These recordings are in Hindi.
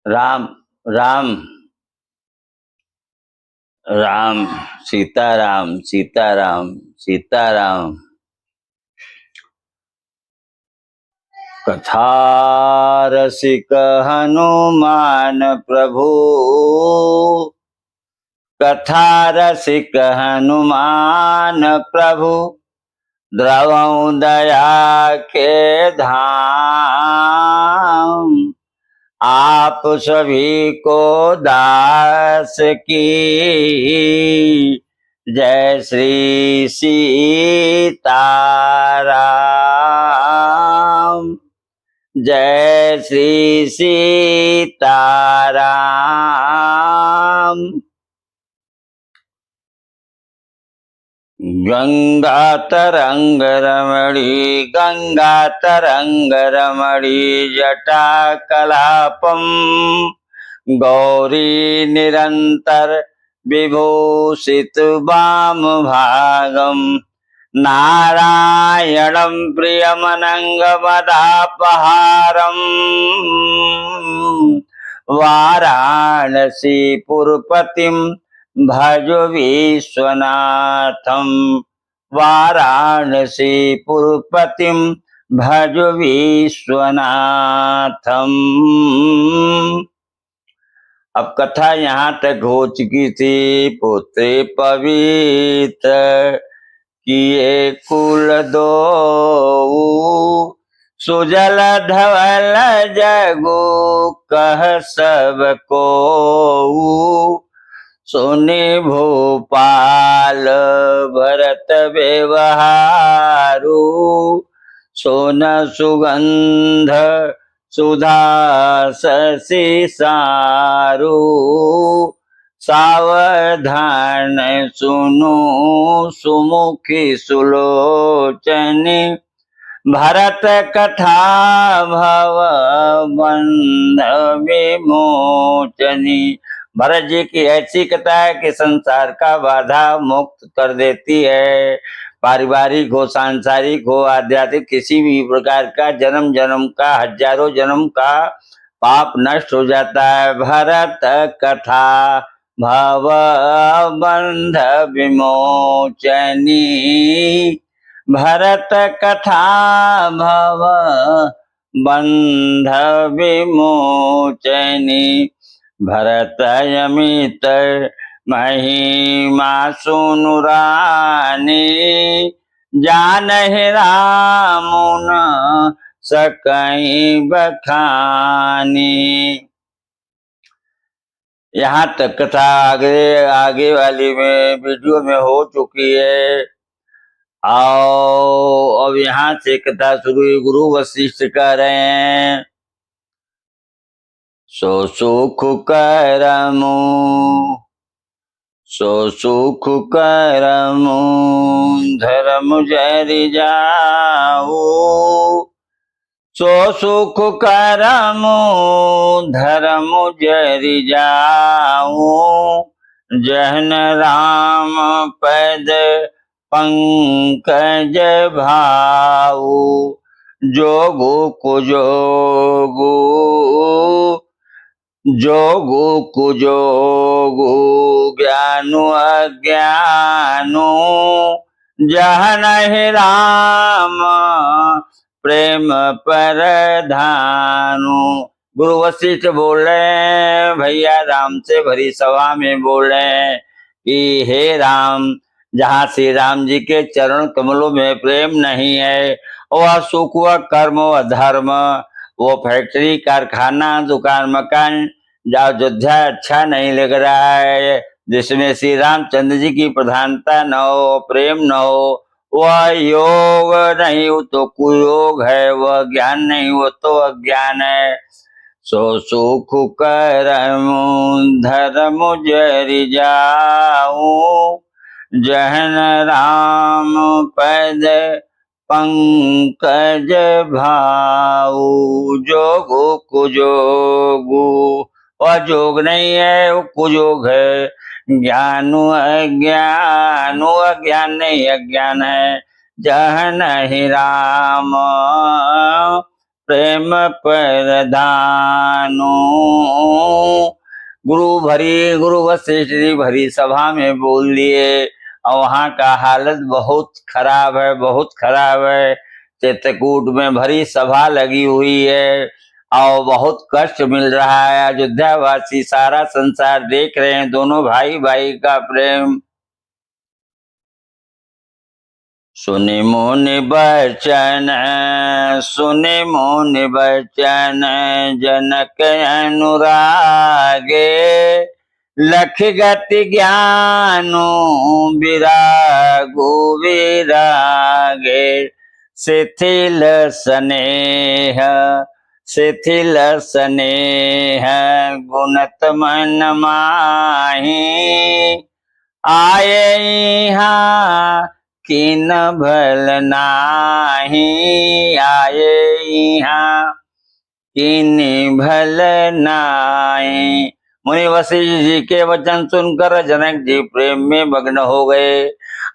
राम राम राम सीताराम सीताराम सीताराम। कथा रसिक हनुमान प्रभु, कथा रसिक हनुमान प्रभु, द्रवौ दया के धाम। आप सभी को दास की जय श्री सीताराम, जय श्री सीताराम। गंगा तरंग रमणी, गंगा तरंग रमणी, जटा कलापम गौरी निरंतर विभूषित वाम भागम। नारायणं प्रियमनंगमदापहारम, वाराणसी पुरपतिम भजो विश्वनाथम, वाराणसी पुरपतिम भजो विश्वनाथम। अब कथा यहाँ तक हो चुकी थी। पुत्र पवित्र किए कुल दो, सुजल धवल जगो कह सब को। सोने भोपाल भरत व्यवहारू, सोन सुगंध सुधा शशि सारू। सावधान सुनो सुमुखी सुलोचनी, भरत कथा भव बंध विमोचनी। भरत जी की ऐसी कथा है कि संसार का बाधा मुक्त कर देती है। पारिवारिक हो, सांसारिक हो, आध्यात्मिक, किसी भी प्रकार का जन्म जन्म का, हजारों जन्म का पाप नष्ट हो जाता है। भरत कथा भव बंध विमोचनी, भरत कथा भव बंध विमोचनी। भरत अमित महिमा सुनु रानी, जानहि राम न सकहि बखानी। यहाँ तक कथा आगे वाली में वीडियो में हो चुकी है। आओ अब यहाँ से कथा शुरू हुई। गुरु वशिष्ठ कह रहे हैं, सो सुख करमु, सो सुख करमु, धर्म जरि जाऊ। सो सुख करमु, धर्म जरि जाऊ। जहन राम पद पंकज भाऊ। जोगु कुजोगु, जोगु कुजोगु, ज्ञानु अज्ञानु। जहनहि राम प्रेम परधानु। गुरु वशिष्ठ बोल रहे हैं, भैया राम से भरी सभा में बोल रहे हैं कि हे राम, जहाँ श्री राम जी के चरण कमलों में प्रेम नहीं है, वह सुख, वह कर्म, वह धर्म, वो फैक्ट्री, कारखाना, दुकान, मकान, जहाँ अयोध्या अच्छा नहीं लग रहा है, जिसमें श्री रामचंद्र जी की प्रधानता न हो, प्रेम न हो, वह योग नहीं हो तो कुयोग है, वह ज्ञान नहीं हो तो अज्ञान है। सो सुख करमु, धर्म जरि जाऊ। जहन राम पद पंकज भाऊ। जोगु कुजोगु, वह जोग नहीं है, वो कुयोग है। ज्ञानु अज्ञानु, अज्ञान नहीं अज्ञान है। जहन ही राम प्रेम प्रधानो। गुरु वशिष्ठ जी भरी सभा में बोल दिए और वहां का हालत बहुत खराब है, बहुत खराब है। चित्रकूट में भरी सभा लगी हुई है और बहुत कष्ट मिल रहा है। अयोध्यावासी सारा संसार देख रहे हैं दोनों भाई भाई का प्रेम। सुने मुनि बचन, सुने मुनि बचन, जनक अनुरागे, लख गति ज्ञानु विरागु विरागे। शिथिल स्नेह, शिथिल स्नेह, गुणत मन माही, आए यहाँ किन भल नाही, आए यहाँ किन भल नाही। मुनि वशिष्ठ जी के वचन सुनकर जनक जी प्रेम में मग्न हो गए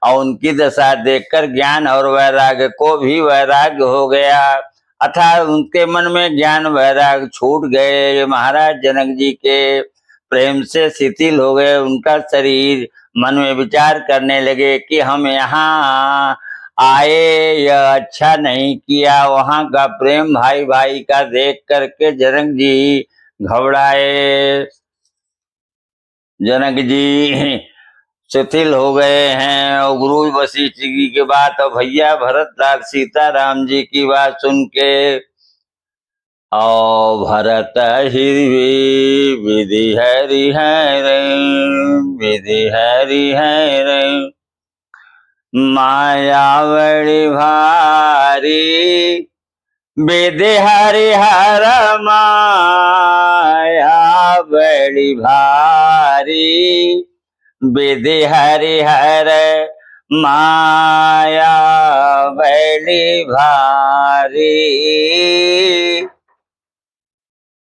और उनकी दशा देखकर ज्ञान और वैराग्य को भी वैराग्य हो गया, अर्थात उनके मन में ज्ञान वैराग्य छूट गए। महाराज जनक जी के प्रेम से शिथिल हो गए उनका शरीर। मन में विचार करने लगे कि हम यहाँ आए, यह अच्छा नहीं किया। वहां का प्रेम भाई भाई का देख करके जनक जी घबराए। जनक जी शिथिल हो गए हैं और गुरु वशिष्ठ जी की बात और भैया भरत लाल सीताराम जी की बात सुन के, और भरत हिरवी विधि हरि हर, विधि हरि हर, माया बड़ी भारी, विधि हरि हर, माया बड़ी भारी, विधि हरि हर, माया बड़ी भारी।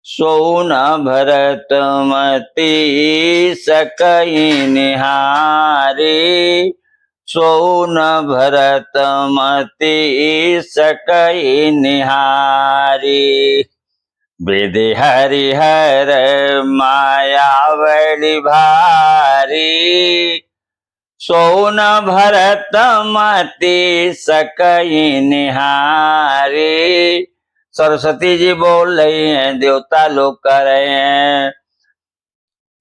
सोन भरत मति सकई निहारी, सोन भरत मति सकई निहारी, विधि हरि हर, माया बड़ी भारी, सोन भरत मति सकई निहारी। सरस्वती जी बोल रही हैं, देवता लोग कह रहे हैं,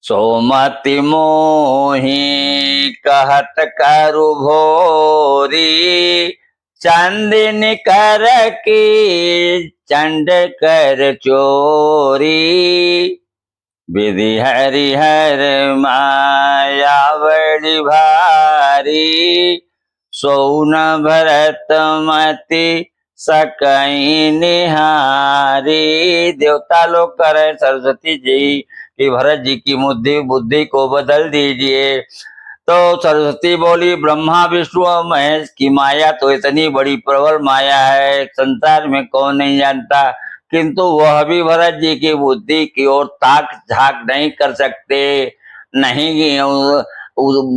सोमति मोही कहत करु भोरी, चंदिन कर की चंड कर चोरी, विधि हरि हर, माया बड़ी भारी, सोन भरत मति सकई निहारी। देवता लोग कह रहे सरस्वती जी कि भरत जी की बुद्धि को बदल दीजिए। तो सरस्वती बोली, ब्रह्मा विष्णु और महेश की माया तो इतनी बड़ी प्रबल माया है, संसार में कौन नहीं जानता, किंतु वह भी भरत जी की बुद्धि की ओर ताक झाक नहीं कर सकते। नहीं,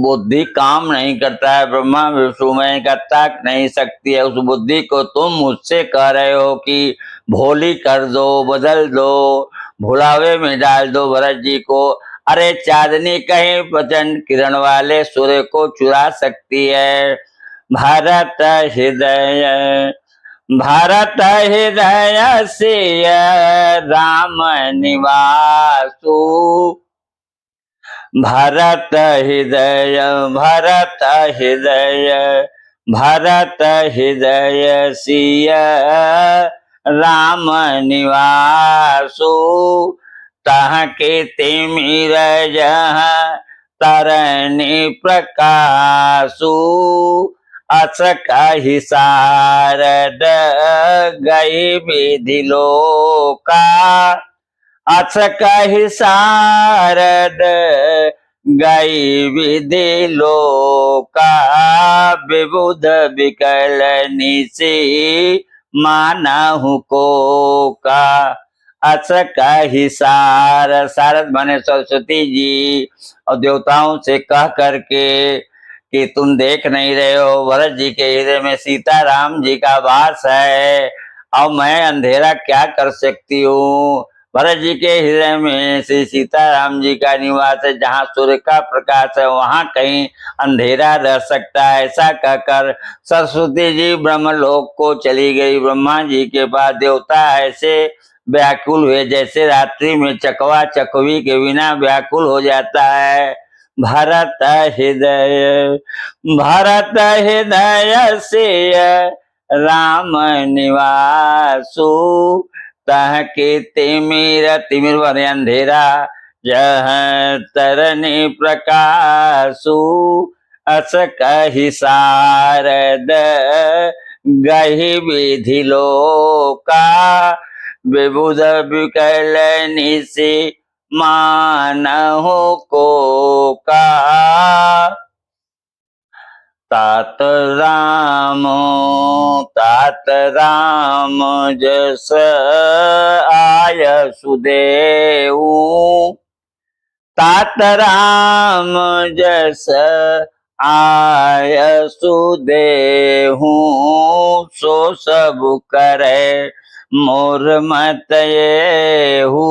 बुद्धि काम नहीं करता है, ब्रह्मा विष्णु में का ताक नहीं सकती है। उस बुद्धि को तुम मुझसे कह रहे हो कि भोली कर दो, बदल दो, भुलावे में डाल दो भरत जी को। अरे चांदनी कहीं प्रचंड किरण वाले सूर्य को चुरा सकती है। भारत हृदय, भारत हृदय से राम निवासु, भारत हृदय, भारत हृदय, भारत हृदय सिय राम निवासु, तह के तिमिर जहाँ तरनि प्रकाशु, अस कहि सारद गई विधि लोका, अस कहि सारद गई विधि लोका, विबुध विकल निशि मानहु को का। अस कहि सारद माने सरस्वती जी और देवताओं से कह करके कि तुम देख नहीं रहे हो, भरत जी के हृदय में सीताराम जी का वास है अब मैं अंधेरा क्या कर सकती हूँ। भरत जी के हृदय में श्री सीताराम जी का निवास है, जहाँ सूर्य का प्रकाश है वहां कहीं अंधेरा रह सकता है। ऐसा कहकर सरस्वती जी ब्रह्मलोक को चली गई। ब्रह्मा जी के पास देवता ऐसे व्याकुल हुए जैसे रात्रि में चकवा चकवी के बिना व्याकुल हो जाता है। भरत हृदय भरत हृदय से राम निवासु, तह के तिमिर वर अंधेरा जह तरनि प्रकाशु। अस कहि सारद गहि विधि लोका, विबुध विकल निशि मानहु को का। तात राम जस आय सुदेऊ, तात राम जस आय सुदेहू, सो सब करे मोर मत येहू।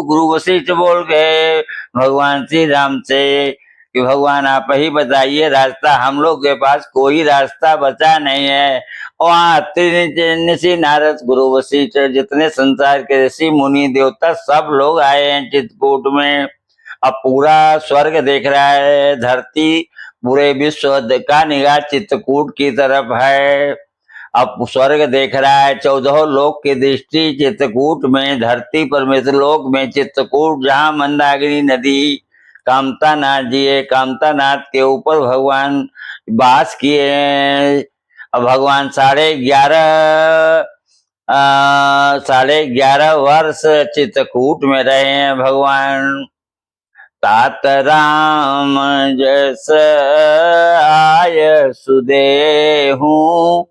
गुरु वशिष्ठ बोल गए भगवान श्री राम से कि भगवान आप ही बताइए रास्ता, हम लोग के पास कोई रास्ता बचा नहीं है। वहाँ ऋषि नारद गुरु वशिष्ठ जितने संसार के ऋषि मुनि देवता सब लोग आए हैं चित्रकूट में। अब पूरा स्वर्ग देख रहा है, धरती पूरे विश्व का निगाह चित्रकूट की तरफ है। अब स्वर्ग देख रहा है, 14 लोक की दृष्टि चित्रकूट में, धरती पर मृतलोक में चित्रकूट, जहाँ मंदाकिनी नदी कामतानाथ जी है, कामतानाथ के ऊपर भगवान वास किए हैं। अब भगवान 11.5 वर्ष चित्रकूट में रहे हैं भगवान। तात राम जस आय सुदेहू,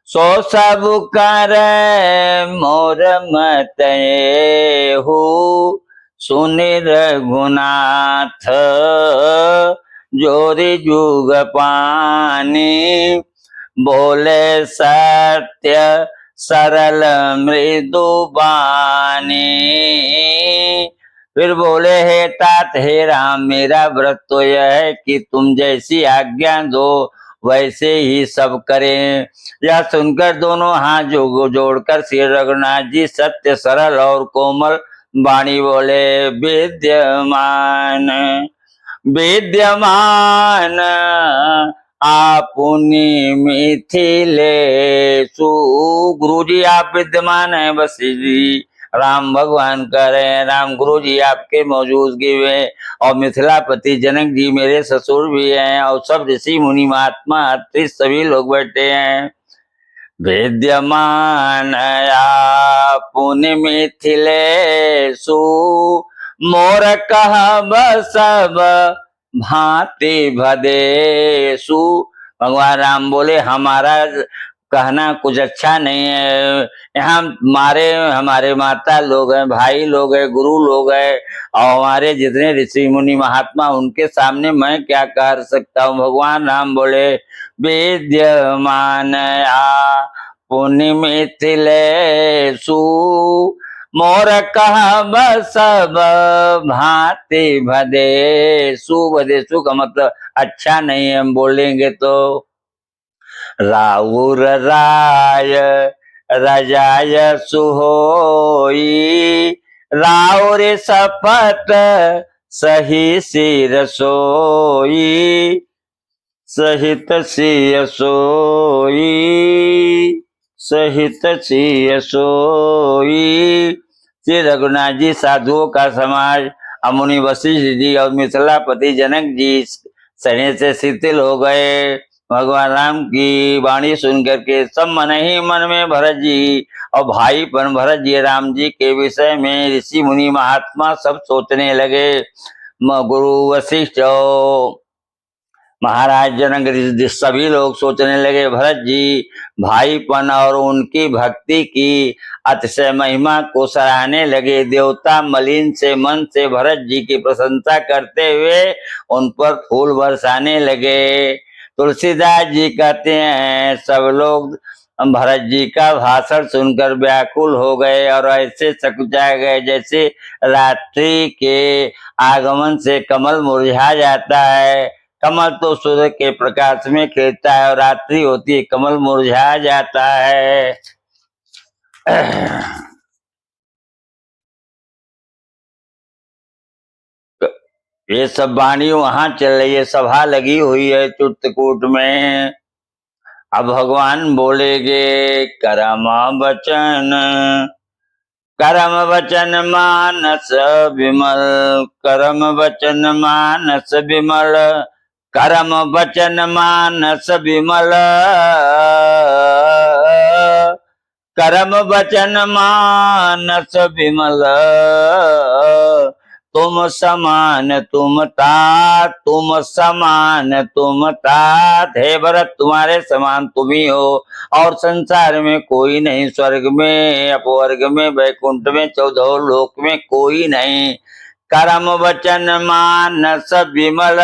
सो सब कर मोर मत येहू। सुनि रघुनाथ जोरि जुग पानी, बोले सत्य सरल मृदु बानी। फिर बोले हे तात हे राम, मेरा व्रत तो यह है कि तुम जैसी आज्ञा दो वैसे ही सब करें। यह सुनकर दोनों हाथ जोड़कर श्री रघुनाथ जी सत्य सरल और कोमल वाणी बोले, विद्यमान विद्यमान आपुनि मिथिलेषु। गुरु जी आप विद्यमान है, वशिष्ठ जी राम भगवान कह रहे हैं, राम गुरु जी आपके मौजूदगी में, और मिथिलापति जनक जी मेरे ससुर भी हैं, और सब ऋषि मुनि महात्मा सभी लोग बैठे हैं। विद्यमान आपुनि मिथिलेषु, मोर कहब सब भांति भदेषु। भगवान राम बोले हमारा कहना कुछ अच्छा नहीं है। यहाँ हमारे माता लोग हैं, भाई लोग हैं, गुरु लोग हैं, और हमारे जितने ऋषि मुनि महात्मा, उनके सामने मैं क्या कर सकता हूँ। भगवान राम बोले विद्यमान आपुनि मिथिलेषु, मोर कहब सब भांति भदेषु। भदेषु का मतलब अच्छा नहीं है, हम बोलेंगे तो। राउर राय रजाय सुहोई, राउर सपत सही सिर सोई, सहित सिय सोई, सहित सिय सोई। श्री रघुनाथ जी साधुओं का समाज, मुनि वशिष्ठ जी और मिथिलापति जनक जी सने से शिथिल हो गए। भगवान राम की वाणी सुन करके सब मन ही मन में भरत जी और भाईपन भरत जी राम जी के विषय में ऋषि मुनि महात्मा सब सोचने लगे। गुरु वशिष्ठ महाराज जनक सभी लोग सोचने लगे भरत जी भाईपन और उनकी भक्ति की अतिशय महिमा को सराहने लगे। देवता मलिन से मन से भरत जी की प्रशंसा करते हुए उन पर फूल बरसाने लगे। तुलसीदास जी कहते हैं सब लोग भरत जी का भाषण सुनकर व्याकुल हो गए और ऐसे सकुचा गए जैसे रात्रि के आगमन से कमल मुरझा जाता है। कमल तो सूर्य के प्रकाश में खिलता है और रात्रि होती है कमल मुरझा जाता है। ये सब वाणी वहां चल रही है, सभा लगी हुई है चित्रकूट में। अब भगवान बोलेगे कर्म वचन, कर्म वचन मानस विमल, कर्म वचन मानस विमल, कर्म वचन मानस विमल, कर्म वचन मानस विमल, तुम समान तुम तात, तुम समान तुम तात। हे भरत तुम्हारे समान तुम ही हो और संसार में कोई नहीं, स्वर्ग में, अपवर्ग में, वैकुंठ में, 14 लोक में कोई नहीं। कर्म वचन मानस विमल,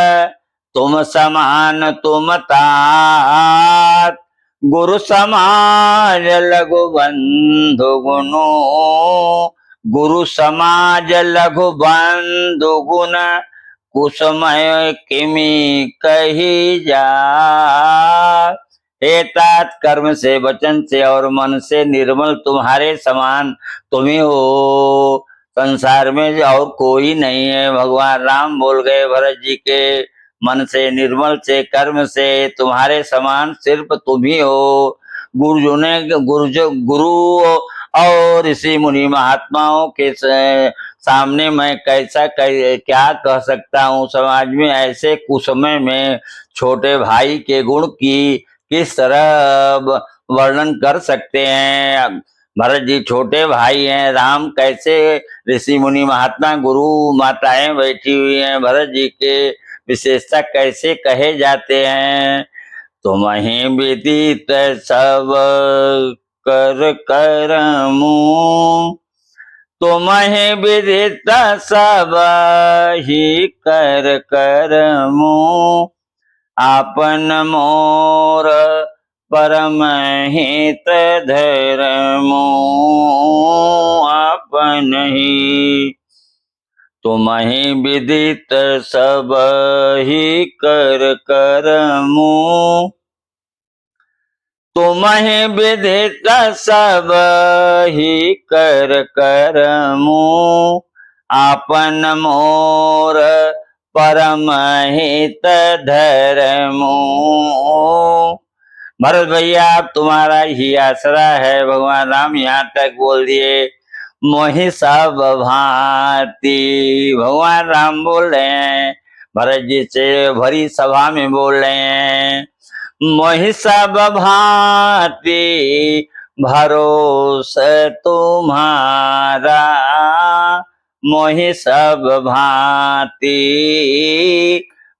तुम समान तुम तात। गुरु समाज लघु बंधु गुनु, गुरु समाज लघु बंधु गुण, कुसमय किमि कही जा। हे तात कर्म से, वचन से और मन से निर्मल तुम्हारे समान तुम ही हो, संसार में और कोई नहीं है। भगवान राम बोल गए भरत जी के, मन से, निर्मल से, कर्म से तुम्हारे समान सिर्फ तुम ही हो। गुरु और ऋषि मुनि महात्माओं के सामने मैं क्या कह सकता हूँ। समाज में ऐसे कुसमय में छोटे भाई के गुण की किस तरह वर्णन कर सकते हैं। भरत जी छोटे भाई हैं, राम कैसे ऋषि मुनि महात्मा गुरु माताएं बैठी हुई हैं, भरत जी के विशेषता कैसे कहे जाते हैं। तुम्हें विदित सब कर करमु, तुम्हें विदित सब ही कर करमु, आपन मोर परम हित धर्मु, आपन ही। तुम्हें विदित सब ही कर करमु, तुम्हें विदित सब ही कर करमु, आपन मोर परम हित धर्मु। भरत भैया अब तुम्हारा ही आसरा है। भगवान राम यहाँ तक बोल दिए, मोहि सब भांति। भगवान राम बोल रहे हैं, भरत जी से भरी सभा में बोल रहे हैं, मोहि सब भांति भरोसा तुम्हारा, मोहि सब भांति,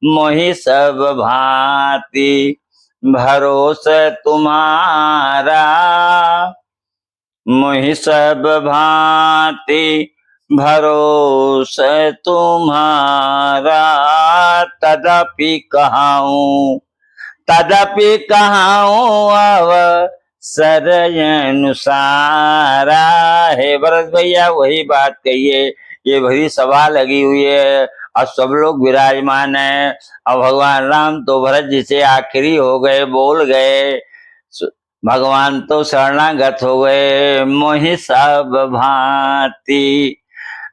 मोहि सब भांति भरोसा तुम्हारा, मोहि सब भांति भरोसा तुम्हारा। तदपि कहाऊं, तदपि कहाऊं अवसर अनुसारा। हे भरत भैया वही बात कहिए, ये भरी सभा लगी हुई है और सब लोग विराजमान है। और भगवान राम तो भरत जी से आखिरी हो गए, बोल गए, भगवान तो शरणागत हो गए। मोहि सब भांति,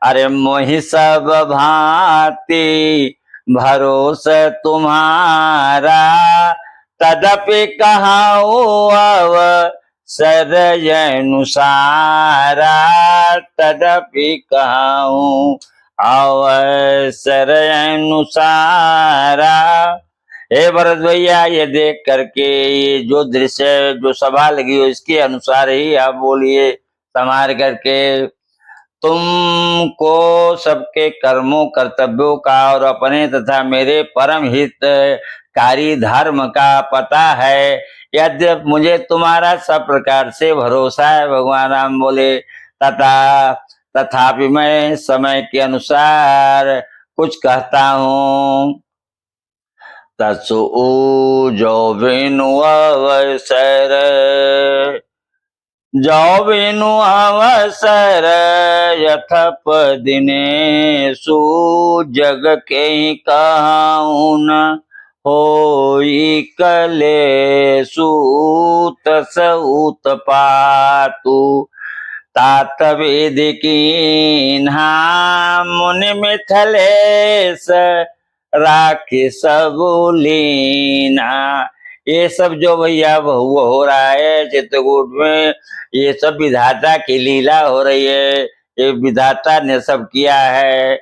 अरे मोहि सब भांति भरोसा तुम्हारा, तदपि कहाऊं अवसर अनुसारा, तदपि कहाऊं अवसर अनुसारा। हे भरत भैया ये देख करके, ये जो दृश्य, जो सभा लगी हो, इसके अनुसार ही आप बोलिए संवार करके। तुमको सबके कर्मों, कर्तव्यों का और अपने तथा मेरे परम हितकारी धर्म का पता है, यद्यप मुझे तुम्हारा सब प्रकार से भरोसा है। भगवान राम बोले, तथापि मैं समय के अनुसार कुछ कहता हूँ। तसु जो बिनु अवसर, जो बिनु अवसर यथप दिनेषु, जग के कहाऊँ न होई कलेषु। तस उत्पातु तात वेदिकीन्हा, मुनि मिथिलेश राखी सब लीना। ये सब जो भैया हो रहा है चित्रकूट में, ये सब विधाता की लीला हो रही है। ये विधाता ने सब किया है।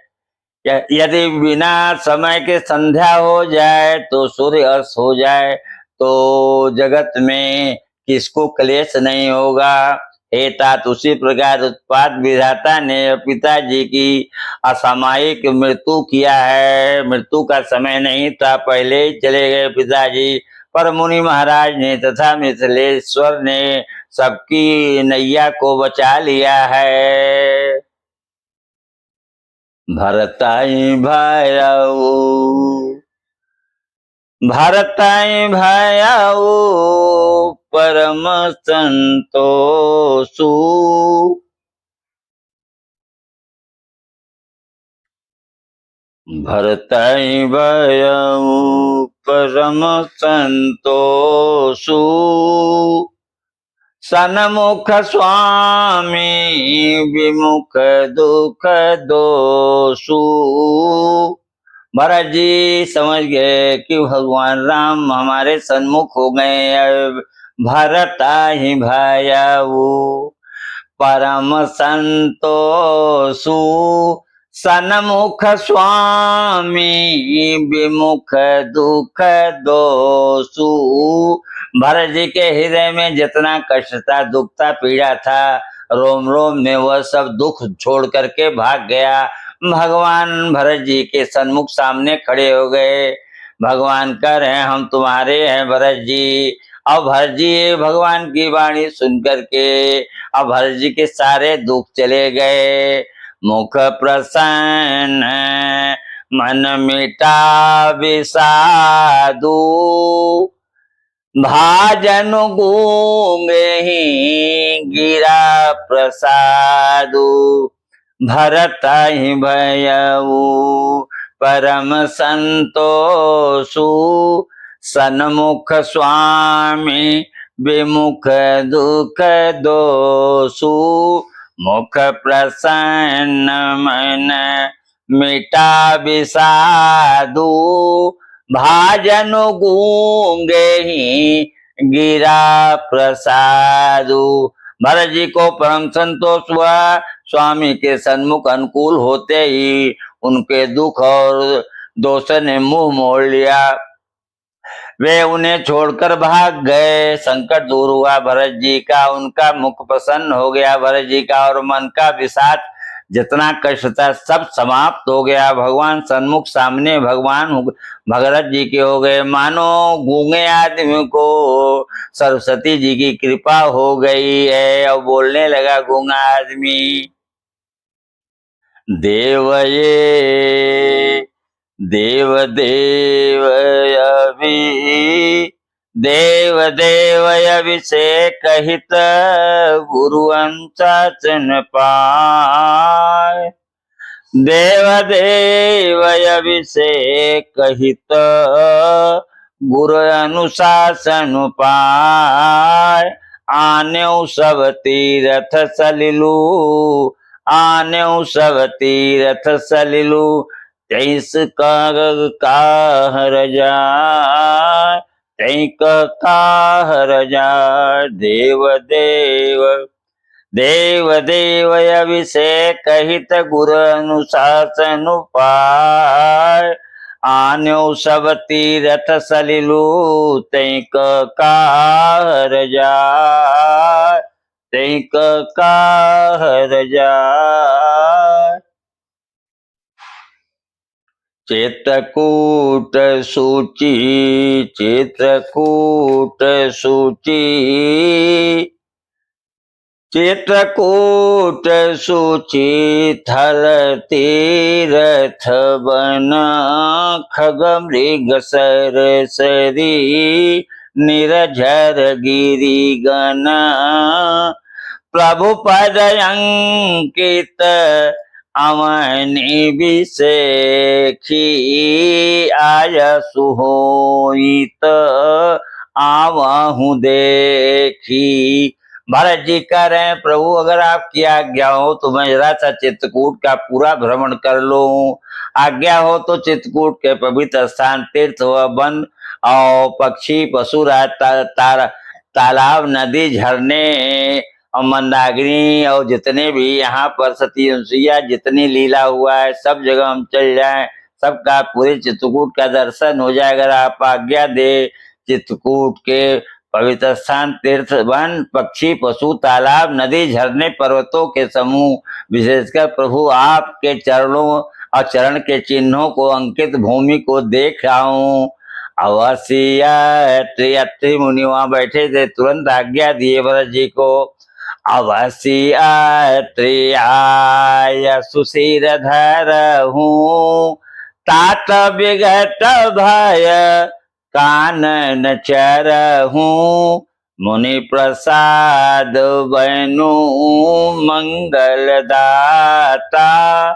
यदि बिना समय के संध्या हो जाए तो सूर्य अस्त हो जाए तो जगत में किसको क्लेश नहीं होगा। हे तात, उसी प्रकार उत्पात विधाता ने पिताजी की असामयिक मृत्यु किया है। मृत्यु का समय नहीं था, पहले ही चले गए पिताजी। पर मुनि महाराज ने तथा मिथिलेश्वर ने सबकी नैया को बचा लिया है। भरताई भायाऊ, भरताई भायाऊ परम संतोषु। भरताई भायाऊ परम संतोषु, सन्मुख स्वामी विमुख दुख दोषु। महाराज जी समझ गए कि भगवान राम हमारे सन्मुख हो गए। भरता ही भायाऊ परम संतोषु, सन्मुख स्वामी विमुख दुख दोषु। भरत जी के हृदय में जितना कष्ट था, दुख था, पीड़ा था, रोम रोम में वह सब दुख छोड़ करके भाग गया। भगवान भरत जी के सन्मुख सामने खड़े हो गए। भगवान कह रहे हैं हम तुम्हारे हैं भरत जी। अब भरत जी भगवान की वाणी सुन करके अब भरत जी के सारे दुख चले गए। मुख प्रसन्न मन मिटा विषादु, भाजन गूंगे ही गिरा प्रसादु। भरत ही भयऊ परम संतोषु, सन्मुख स्वामी विमुख दुख दोषु। मुख प्रसन्न मन मिटा विषादु, भाजन गूंगे ही गिरा प्रसादु। भरत जी को परम संतोष हुआ। स्वामी के सन्मुख अनुकूल होते ही उनके दुख और दोष ने मुंह मोड़ लिया। वे उन्हें छोड़कर भाग गए। संकट दूर हुआ भरत जी का, उनका मुख प्रसन्न हो गया भरत जी का, और मन का विषाद जितना कष्ट था सब समाप्त हो गया। भगवान सन्मुख सामने भगवान भगरथ जी के हो गए। मानो गूंगे आदमी को सरस्वती जी की कृपा हो गई है और बोलने लगा गूंगा आदमी। देव ये देव देव अभि, देव देव अभिषेक हित, गुरु अंचन पाय। देव देव अभिषेक हित, गुरु अनुशासन पाय। आन्यो सब तीरथ सलिलु, आन्यो सब तीरथ सलिलु, तेईस काहर जाय, तेईक काहर जाय। देव देव देव देव अभिषेक हित, गुरु अनुशासन पाय। आन्यो सब तीरथ सलिलु, तेईक काहर जाय, तेईक काहर जाय। चित्रकूट सूची, चित्रकूट सूची, चित्रकूट सुचिथल तीरथ वन खग मृग सरसरी निर्झर गिरि गण प्रभु पद अंकित अवनि विषेखी आय सुहोइत आवहु देखी। भरत जी कह रहे हैं प्रभु अगर आपकी आज्ञा हो तो मैं जरा सा चित्रकूट का पूरा भ्रमण कर लूं। आज्ञा हो तो चित्रकूट के पवित्र स्थान तीर्थ व वन और पक्षी पशु तालाब नदी झरने और मंदाकिनी और जितने भी यहाँ पर सती अनुसुईया जितनी लीला हुआ है सब जगह हम चल जाएं, सबका पूरे चित्रकूट का दर्शन हो जाए। अगर आप आज्ञा दे चित्रकूट के पवित्र स्थान तीर्थ वन पक्षी पशु तालाब नदी झरने पर्वतों के समूह विशेषकर प्रभु आपके चरणों और चरण के चिन्हों को अंकित भूमि को देख रहा हूँ। अवश्य अत्रि मुनि वहां बैठे थे, तुरंत आज्ञा दिए भरत जी को। अवश्य त्रियाय सुशिर धरहूँ तात विगत भय कानन चरहूँ मुनि प्रसाद बनु मंगल दाता।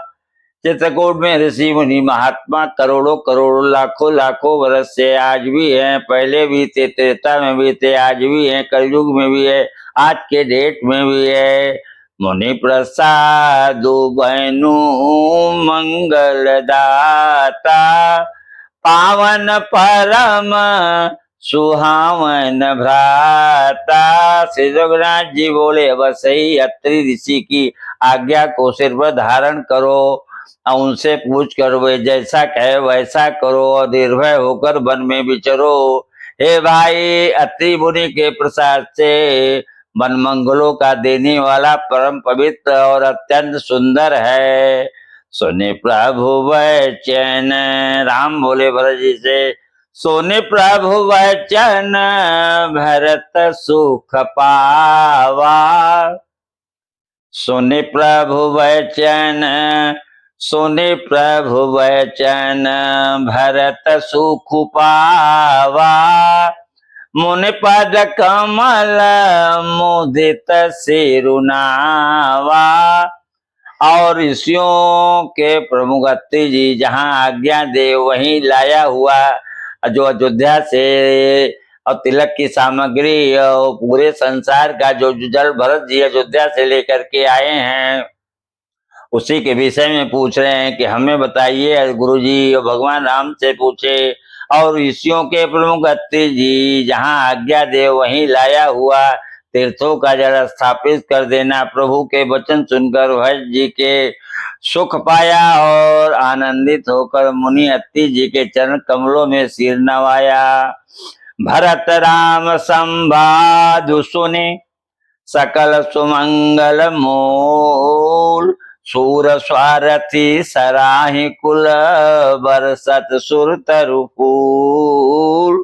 चित्रकूट में ऋषि मुनि महात्मा करोड़ों करोड़ों लाखों लाखों वर्ष से आज भी हैं, पहले भी थे, त्रेता में भी थे, आज भी हैं, कलयुग में भी है, आज के डेट में भी है। मुनि प्रसाद बनु मंगल दाता पावन परम सुहावन भ्राता। श्री रघुनाथ जी बोले बस सही अत्रि ऋषि की आज्ञा को सिर पर धारण करो और उनसे पूछ कर वे जैसा कहे वैसा करो और निर्भय होकर वन में विचरो। हे भाई अत्रि मुनि के प्रसाद से वन मंगलों का देने वाला परम पवित्र और अत्यंत सुंदर है। सुने प्रभु वचन राम बोले भरत जी से सोने प्रभु वचन भरत सुख पावा। सुने प्रभु वचन सुने प्रभु वचन भरत सुख पावा। मुनि पद कमल मुदित सिरुनावा। और ऋषियों के प्रमुख अत्रि जी जहाँ आज्ञा दे वहीं लाया हुआ जो अयोध्या से और तिलक की सामग्री और पूरे संसार का जो जल भरत जी अयोध्या से लेकर के आए हैं उसी के विषय में पूछ रहे हैं कि हमें बताइए। गुरु जी भगवान राम से पूछे और ऋषियों के प्रमुख अत्रि जी जहाँ आज्ञा दे वहीं लाया हुआ तीर्थों का जल स्थापित कर देना। प्रभु के वचन सुनकर भरत जी के सुख पाया और आनंदित होकर मुनि अत्रि जी के चरण कमलों में सिर नवाया। भरत राम संवाद सुने सकल सुमंगल मूल सूर स्वारथी सराहि कुल बरसत सुर तरु फूल।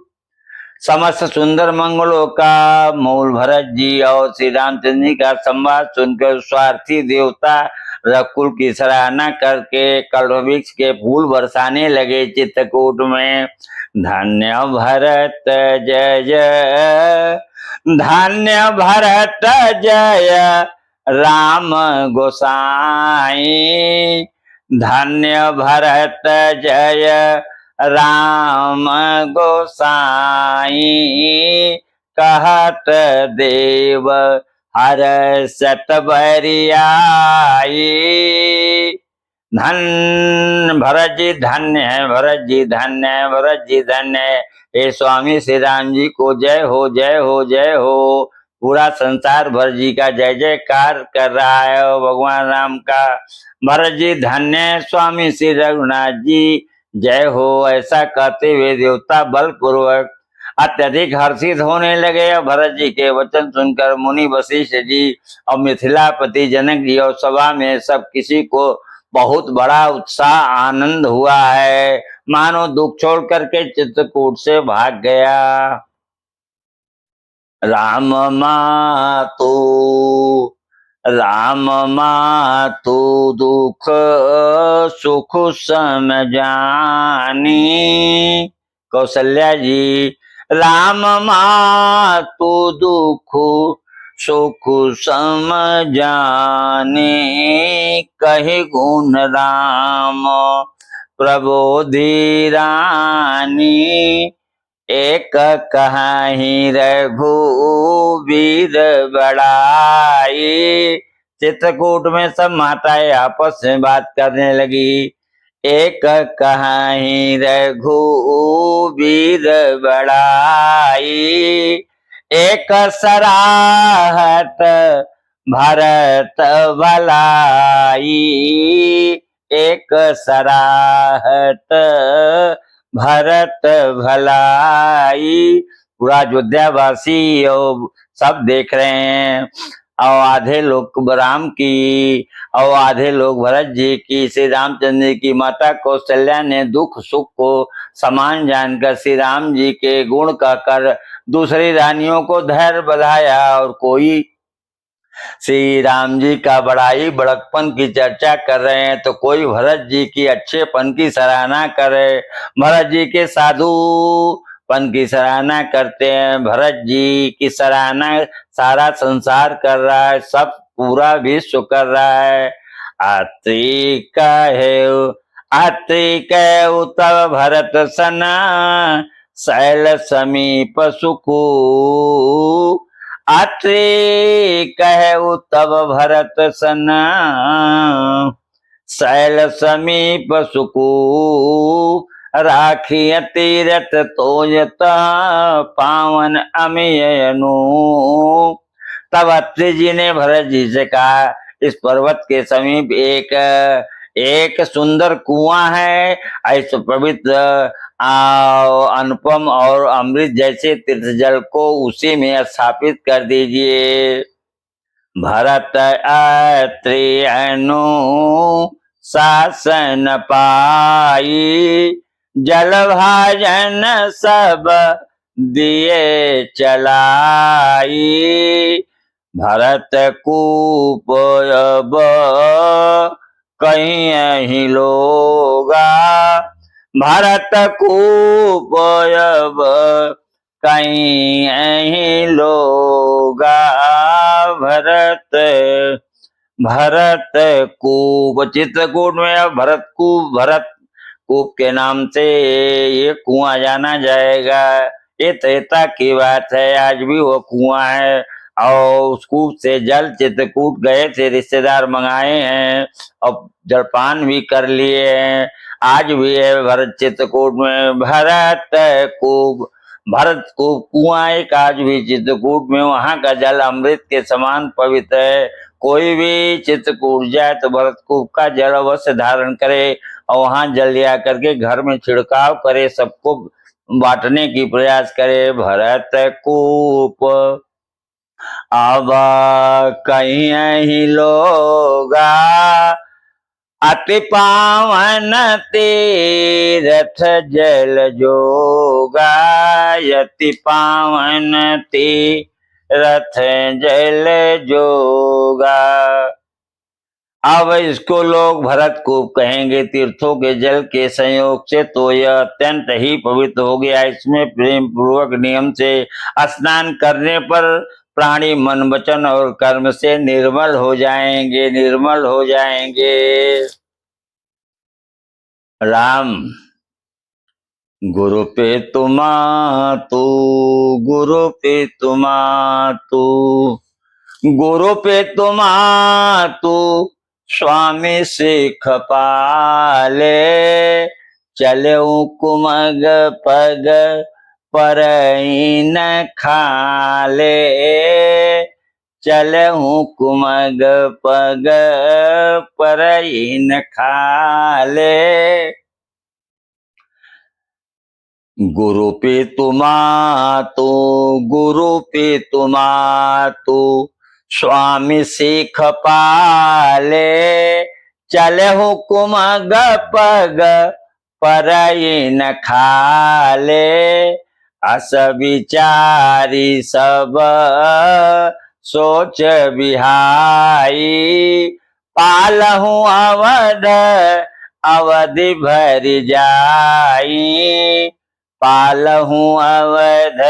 समस्त सुंदर मंगलों का मूल भरत जी और श्री रामचंद्र जी का संवाद सुनकर स्वार्थी देवता रकुल की सराहना करके कल्पवृक्ष के फूल बरसाने लगे चित्रकूट में। धन्य भरत जय जय धन्य भरत जय राम गोसाई। धन्य भरत जय राम गोसाई कहत देव हर्षत बरियाई। धन भरत जी धन्य है, भरत जी धन्य है, भरत जी धन्य है। हे स्वामी श्री राम जी को जय हो जय हो जय हो। पूरा संसार भरत जी का जय जयकार कर रहा है भगवान राम का। भरत जी धन्य है, स्वामी श्री रघुनाथ जी जय हो। ऐसा कहते हुए देवता बलपूर्वक अत्यधिक हर्षित होने लगे। भरत जी के वचन सुनकर मुनि वशिष्ठ जी और मिथिलापति जनक जी और सभा में सब किसी को बहुत बड़ा उत्साह आनंद हुआ है, मानो दुख छोड़ करके चित्रकूट से भाग गया। राम मातु राम मातु दुख सुख सम जानी। कौशल्या जी, राम मातु दुख सुख सम जानी। कहि गुण राम प्रबोधि रानी। एक कहाही रघुवीर बड़ाई। चित्रकूट में सब माताएं आपस में बात करने लगी। एक कहाही रघुवीर बड़ाई। एक सराहत भरत भलाई। एक सराहत भरत भलाई। पूरा अयोध्यावासी और सब देख रहे हैं। और आधे लोग राम की और आधे लोग भरत जी की। श्री रामचंद्र जी की माता कौशल्या ने दुख सुख को समान जानकर श्री राम जी के गुण कहकर दूसरी रानियों को धैर्य बधाया। और कोई श्री राम जी का बड़ाई बड़कपन की चर्चा कर रहे हैं तो कोई भरत जी की अच्छेपन की सराहना करे। भरत जी के साधुपन की सराहना करते हैं। भरत जी की सराहना सारा संसार कर रहा है, सब पूरा विश्व कर रहा है। अत्रि कहे तब भरत सन शैल समीप सुखू। अत्रि कहे तब भरत सन शैल समीप सुकू। राखिय तीरथ तोयत पावन अमियनु। तब अत्रि जी ने भरत जी से कहा, इस पर्वत के समीप एक सुंदर कुआं है। ऐसे पवित्र अनुपम और अमृत जैसे तीर्थ जल को उसी में स्थापित कर दीजिए। भरत अत्रि अनु शासन पाई। जल भाजन सब दिए चलाई। भरत कूप अब कहीं लोगा। भरत कूप अब कहीं लोगा। भरत कूप। चित्रकूट में अब भरत कूप के नाम से ये कुआं जाना जाएगा। ये त्रेता की बात है, आज भी वो कुआं है। और उस कूप से जल चित्रकूट गए थे, रिश्तेदार मंगाए हैं और जलपान भी कर लिए हैं। आज भी है भरत चित्रकूट में भरत कूप। भरत कूप कुआं एक आज भी चित्रकूट में, वहां का जल अमृत के समान पवित्र है। कोई भी चित्रकूट जाए तो भरतकूप का जल अवश्य धारण करे और वहां जल लिया करके घर में छिड़काव करे, सबको बांटने की प्रयास करे। भरतकूप अब कहीं लोगा। अति पावन तीरथ जल जोगा। अति पावन तीरथ जल जोगा। अब इसको लोग भरतकूप कहेंगे तीर्थों के जल के संयोग से, तो यह अत्यंत ही पवित्र हो गया। इसमें प्रेम पूर्वक नियम से स्नान करने पर प्राणी मन वचन और कर्म से निर्मल हो जाएंगे, निर्मल हो जाएंगे। राम गुरु पे तुमा तू, गुरु पे तुमा तू, गुरु पे तुमा तू स्वामी सिख पाले। चले कुमग पग पर न खाले। चले कुमग पग पर न खाले। गुरु पे तुमा तू, गुरु पे तुमा तू स्वामी सिख पाले। चले हुकुम पग पर न खाले। अस विचारी सब सोच बिहाई। पालहू अवध अवधि भर जाई। पालहू अवध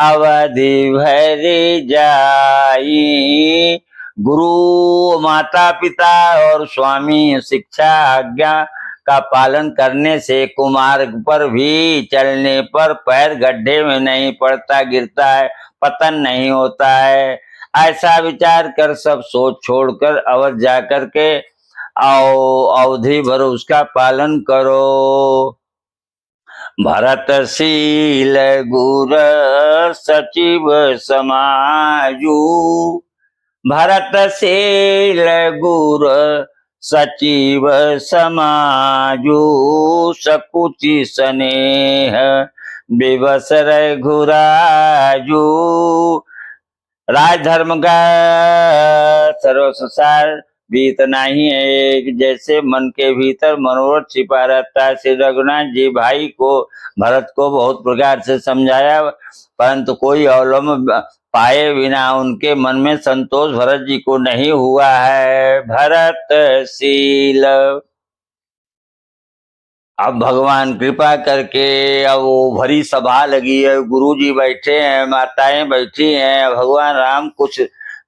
अवधि भर जाई। गुरु, माता पिता और स्वामी शिक्षा आज्ञा का पालन करने से कुमार्ग पर भी चलने पर पैर गड्ढे में नहीं पड़ता, गिरता है, पतन नहीं होता है। ऐसा विचार कर सब सोच छोड़कर अवध जाकर के अवधि भर उसका पालन करो। भरतशील गुर सचिव समाजू। भरतशील गुर सचिव समाजू। सकुचि स्नेह विवश रघुराजू। राज धर्म का सर्व संसार भी इतना ही है कि जैसे मन के भीतर मनोरथ छिपा रहता है। श्री रघुनाथ जी भाई को, भरत को बहुत प्रकार से समझाया, परंतु कोई अवलंब पाए बिना उनके मन में संतोष भरत जी को नहीं हुआ है। भरतशील। अब भगवान कृपा करके अब वो भरी सभा लगी है, गुरुजी बैठे हैं, माताएं बैठी हैं। भगवान राम कुछ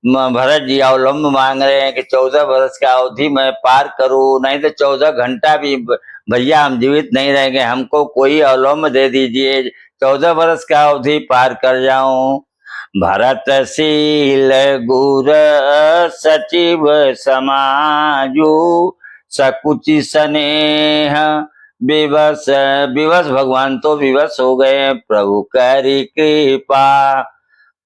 भरत जी अवलंब मांग रहे हैं कि 14 वर्ष का अवधि मैं पार करूं, नहीं तो 14 घंटा भी भैया हम जीवित नहीं रहेंगे, हमको कोई अवलंब दे दीजिए, 14 वर्ष का अवधि पार कर जाऊं। भरतशील गुर सचिव समाजू। सकुचि स्नेह विवश। विवश, भगवान तो विवश हो गए। प्रभु करी कृपा,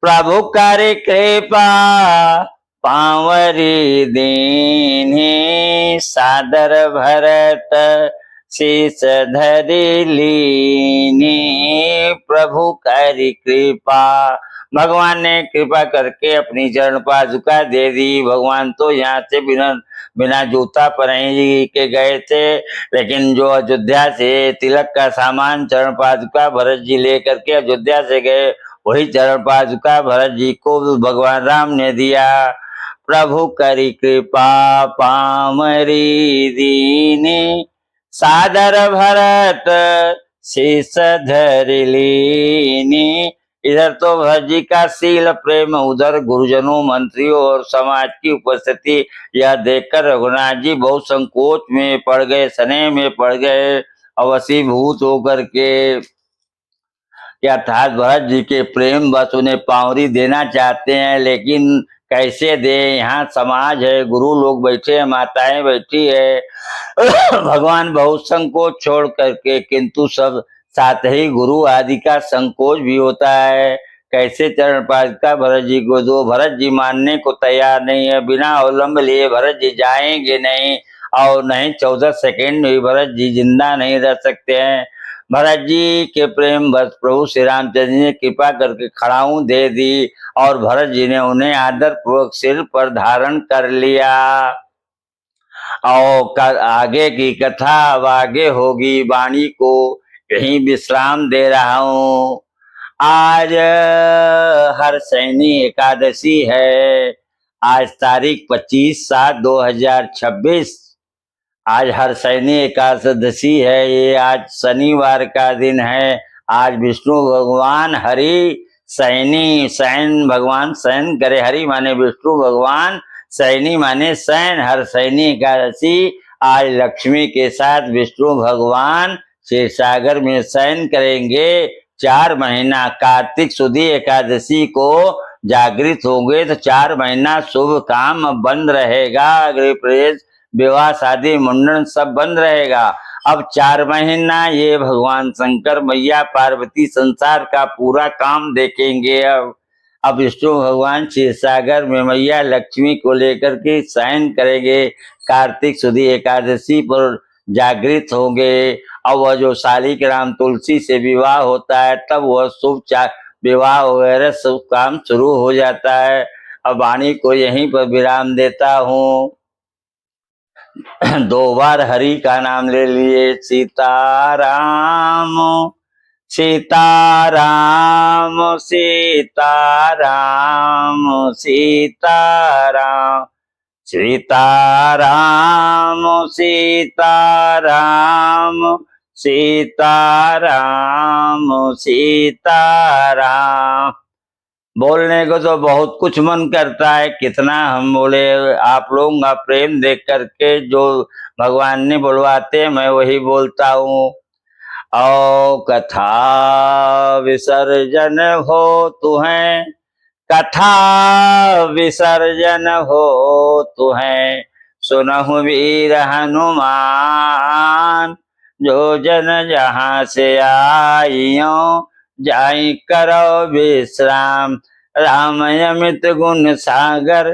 प्रभु करी कृपा पावरी दीन्ही। सादर भरत शीस धरि लीनी। प्रभु करी कृपा, भगवान ने कृपा करके अपनी चरण पादुका दे दी। भगवान तो यहाँ से बिना जूता पहने के गए थे, लेकिन जो अयोध्या से तिलक का सामान चरण पादुका भरत जी लेकर के अयोध्या से गए, वही चरण पादुका भरत जी को भगवान राम ने दिया। प्रभु करी कृपा पामरी दीनी। सादर भरत शीस धरि लीनी। इधर तो भरत जी का शील प्रेम, उधर गुरुजनों, मंत्रियों और समाज की उपस्थिति, यह देखकर रघुनाथ जी बहुत संकोच में पड़ गए, स्नेह में पड़ गए, अवसीभूत होकर के अर्थात भरत जी के प्रेम बस उन्हें पावरी देना चाहते हैं, लेकिन कैसे दे। यहाँ समाज है, गुरु लोग बैठे हैं, माताएं बैठी है। भगवान बहुत संकोच छोड़ करके, किंतु सब साथ ही गुरु आदि का संकोच भी होता है। कैसे चरण पादुका भरत जी को दो। भरत जी मानने को तैयार नहीं है, बिना अवलंब लिए भरत जी जाएंगे नहीं, और नहीं 14 सेकेंड में भरत जी जिंदा नहीं रह सकते हैं। भरत जी के प्रेम बस प्रभु श्री रामचंद्र जी ने कृपा करके खड़ाऊ दे दी, और भरत जी ने उन्हें आदर पूर्वक सिर पर धारण कर लिया। और आगे की कथा अब आगे होगी। वाणी को यहीं विश्राम दे रहा हूँ। आज हरसैनी एकादशी है। आज तारीख 25/7/2026। आज हरसैनी एकादशी है। ये आज शनिवार का दिन है। आज विष्णु भगवान हरि सैनी, शयन भगवान शयन करे। हरि माने विष्णु भगवान, सैनी माने शयन। हरसैनी एकादशी आज लक्ष्मी के साथ विष्णु भगवान क्षीर सागर में शयन करेंगे। 4 महीना कार्तिक शुद्धि एकादशी को जागृत होंगे तो 4 महीना शुभ काम बंद रहेगा। गृह प्रवेश, विवाह, शादी, मुंडन सब बंद रहेगा। अब 4 महीना ये भगवान शंकर, मैया पार्वती संसार का पूरा काम देखेंगे। अब विष्णु भगवान क्षीर सागर में मैया लक्ष्मी को लेकर के शयन करेंगे। कार्तिक शुद्धि एकादशी पर जागृत होंगे। अब वह जो शालिग्राम तुलसी से विवाह होता है, तब वह शुभ विवाह वगैरह सब काम शुरू हो जाता है। अब वाणी को यहीं पर विराम देता हूँ। 2 बार हरि का नाम ले लिए। सीताराम सीताराम सीताराम सीताराम सीताराम सीताराम सीताराम सीताराम। बोलने को तो बहुत कुछ मन करता है, कितना हम बोले। आप लोगों का प्रेम देख करके जो भगवान ने बुलवाते मैं वही बोलता हूँ। औ कथा विसर्जन हो तुहें, कथा विसर्जन हो तुहें, सुनहु वीर हनुमान, जो जन जहाँ से आइयो जाई करो विश्राम। राम अमित गुण सागर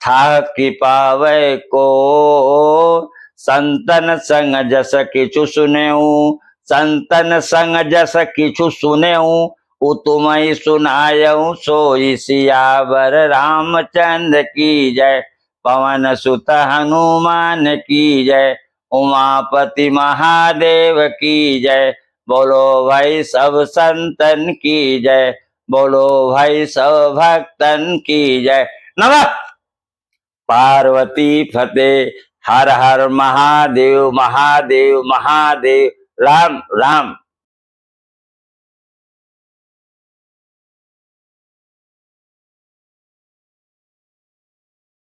था कि पावे को, संतन संग जस किछु सुनेऊ, संतन संग जस किछु सुनेऊ, उतुमई सुनायऊ सोई सियावर रामचंद्र की जय। पवन सुत हनुमान की जय, उमापति महादेव की जय। बोलो भाई सब संतन की जय, बोलो भाई सब भक्तन की जय। नमः पार्वती फतेह। हर हर महादेव महादेव महादेव। राम राम।